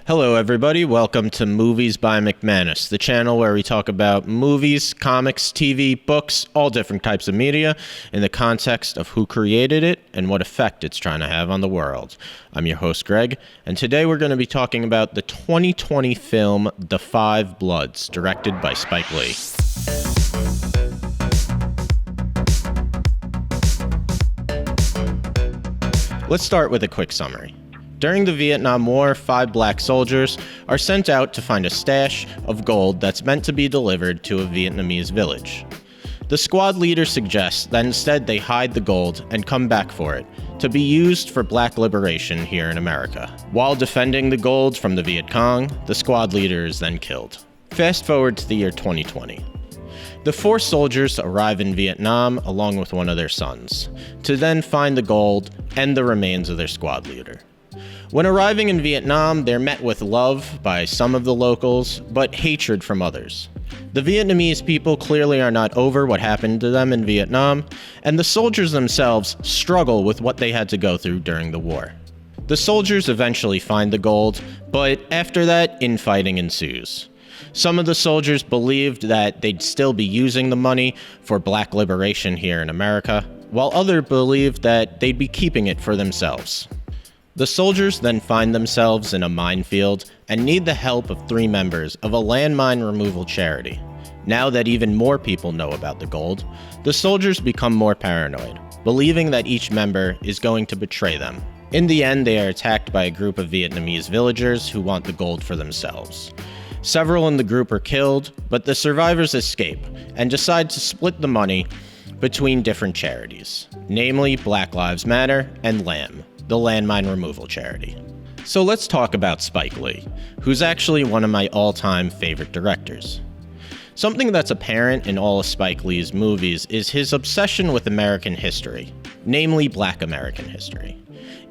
Hello everybody, welcome to Movies by McManus, the channel where we talk about movies, comics, TV, books, all different types of media in the context of who created it and what effect it's trying to have on the world. I'm your host Greg, and today we're going to be talking about the 2020 film The Five Bloods, directed by Spike Lee. Let's start with a quick summary. During the Vietnam War, 5 black soldiers are sent out to find a stash of gold that's meant to be delivered to a Vietnamese village. The squad leader suggests that instead they hide the gold and come back for it, to be used for black liberation here in America. While defending the gold from the Viet Cong, the squad leader is then killed. Fast forward to the year 2020. The 4 soldiers arrive in Vietnam along with one of their sons, to then find the gold and the remains of their squad leader. When arriving in Vietnam, they're met with love by some of the locals, but hatred from others. The Vietnamese people clearly are not over what happened to them in Vietnam, and the soldiers themselves struggle with what they had to go through during the war. The soldiers eventually find the gold, but after that, infighting ensues. Some of the soldiers believed that they'd still be using the money for black liberation here in America, while others believed that they'd be keeping it for themselves. The soldiers then find themselves in a minefield and need the help of 3 members of a landmine removal charity. Now that even more people know about the gold, the soldiers become more paranoid, believing that each member is going to betray them. In the end, they are attacked by a group of Vietnamese villagers who want the gold for themselves. Several in the group are killed, but the survivors escape and decide to split the money between different charities, namely Black Lives Matter and LAM, the landmine removal charity. So let's talk about Spike Lee, who's actually one of my all-time favorite directors. Something that's apparent in all of Spike Lee's movies is his obsession with American history, namely Black American history.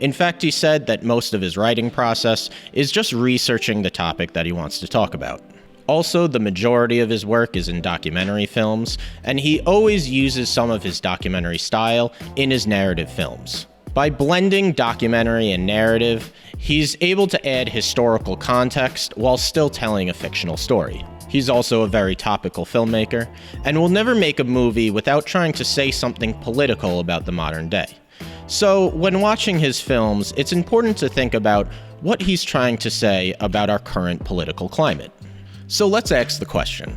In fact, he said that most of his writing process is just researching the topic that he wants to talk about. Also, the majority of his work is in documentary films, and he always uses some of his documentary style in his narrative films. By blending documentary and narrative, he's able to add historical context while still telling a fictional story. He's also a very topical filmmaker, and will never make a movie without trying to say something political about the modern day. So, when watching his films, it's important to think about what he's trying to say about our current political climate. So let's ask the question,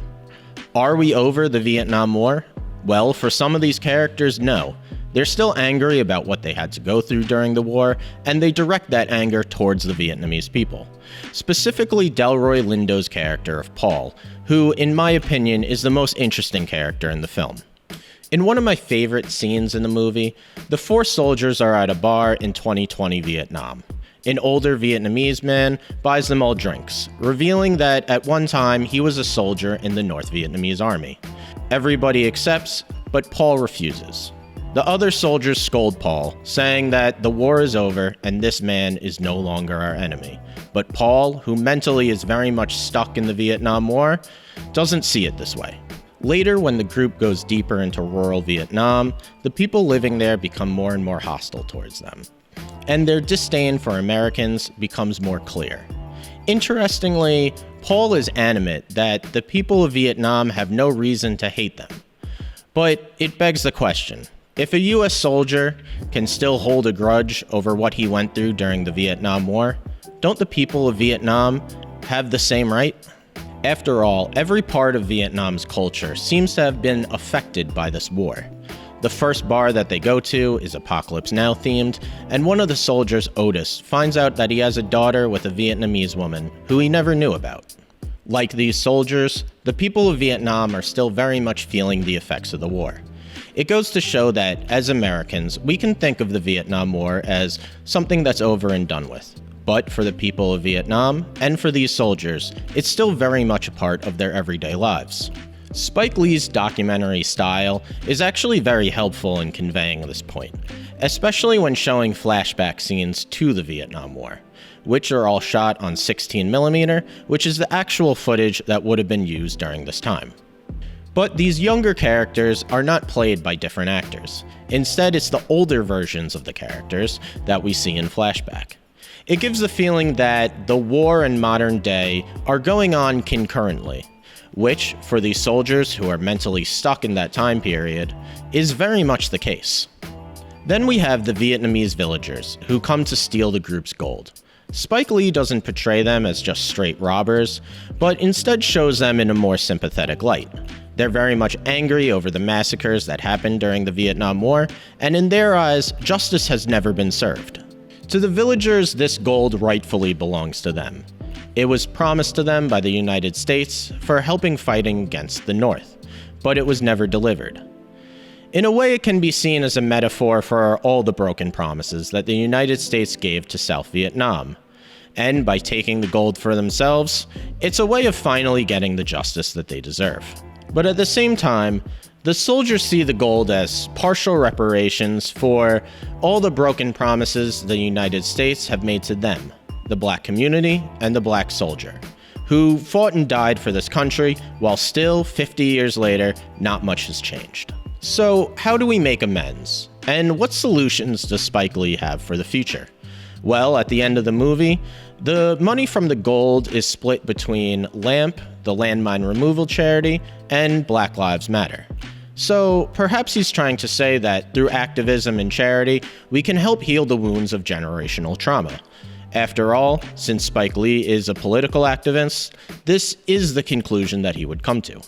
are we over the Vietnam War? Well, for some of these characters, no. They're still angry about what they had to go through during the war, and they direct that anger towards the Vietnamese people. Specifically, Delroy Lindo's character of Paul, who, in my opinion, is the most interesting character in the film. In one of my favorite scenes in the movie, the 4 soldiers are at a bar in 2020 Vietnam. An older Vietnamese man buys them all drinks, revealing that at one time he was a soldier in the North Vietnamese army. Everybody accepts, but Paul refuses. The other soldiers scold Paul, saying that the war is over and this man is no longer our enemy. But Paul, who mentally is very much stuck in the Vietnam War, doesn't see it this way. Later, when the group goes deeper into rural Vietnam, the people living there become more and more hostile towards them, and their disdain for Americans becomes more clear. Interestingly, Paul is animate that the people of Vietnam have no reason to hate them. But it begs the question, if a US soldier can still hold a grudge over what he went through during the Vietnam War, don't the people of Vietnam have the same right? After all, every part of Vietnam's culture seems to have been affected by this war. The first bar that they go to is Apocalypse Now themed, and one of the soldiers, Otis, finds out that he has a daughter with a Vietnamese woman who he never knew about. Like these soldiers, the people of Vietnam are still very much feeling the effects of the war. It goes to show that, as Americans, we can think of the Vietnam War as something that's over and done with. But for the people of Vietnam, and for these soldiers, it's still very much a part of their everyday lives. Spike Lee's documentary style is actually very helpful in conveying this point, especially when showing flashback scenes to the Vietnam War, which are all shot on 16mm, which is the actual footage that would have been used during this time. But these younger characters are not played by different actors. Instead, it's the older versions of the characters that we see in flashback. It gives the feeling that the war and modern day are going on concurrently, which, for these soldiers who are mentally stuck in that time period, is very much the case. Then we have the Vietnamese villagers, who come to steal the group's gold. Spike Lee doesn't portray them as just straight robbers, but instead shows them in a more sympathetic light. They're very much angry over the massacres that happened during the Vietnam War, and in their eyes, justice has never been served. To the villagers, this gold rightfully belongs to them. It was promised to them by the United States for helping fighting against the North, but it was never delivered. In a way, it can be seen as a metaphor for all the broken promises that the United States gave to South Vietnam. And by taking the gold for themselves, it's a way of finally getting the justice that they deserve. But at the same time, the soldiers see the gold as partial reparations for all the broken promises the United States have made to them, the black community and the black soldier, who fought and died for this country while still, 50 years later, not much has changed. So, how do we make amends? And what solutions does Spike Lee have for the future? Well, at the end of the movie, the money from the gold is split between LAMP, the landmine removal charity, and Black Lives Matter. So perhaps he's trying to say that through activism and charity, we can help heal the wounds of generational trauma. After all, since Spike Lee is a political activist, this is the conclusion that he would come to.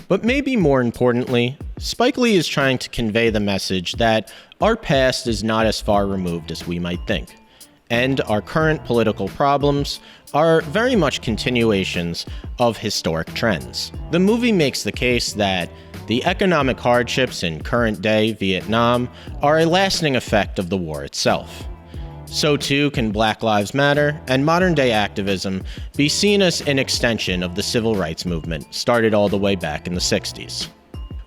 But maybe more importantly, Spike Lee is trying to convey the message that our past is not as far removed as we might think, and our current political problems are very much continuations of historic trends. The movie makes the case that the economic hardships in current-day Vietnam are a lasting effect of the war itself. So too can Black Lives Matter and modern-day activism be seen as an extension of the civil rights movement started all the way back in the 60s.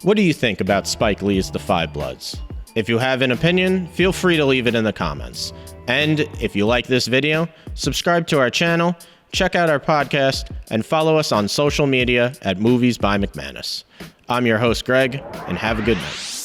What do you think about Spike Lee's The Five Bloods? If you have an opinion, feel free to leave it in the comments. And if you like this video, subscribe to our channel, check out our podcast, and follow us on social media at Movies by McManus. I'm your host, Greg, and have a good night.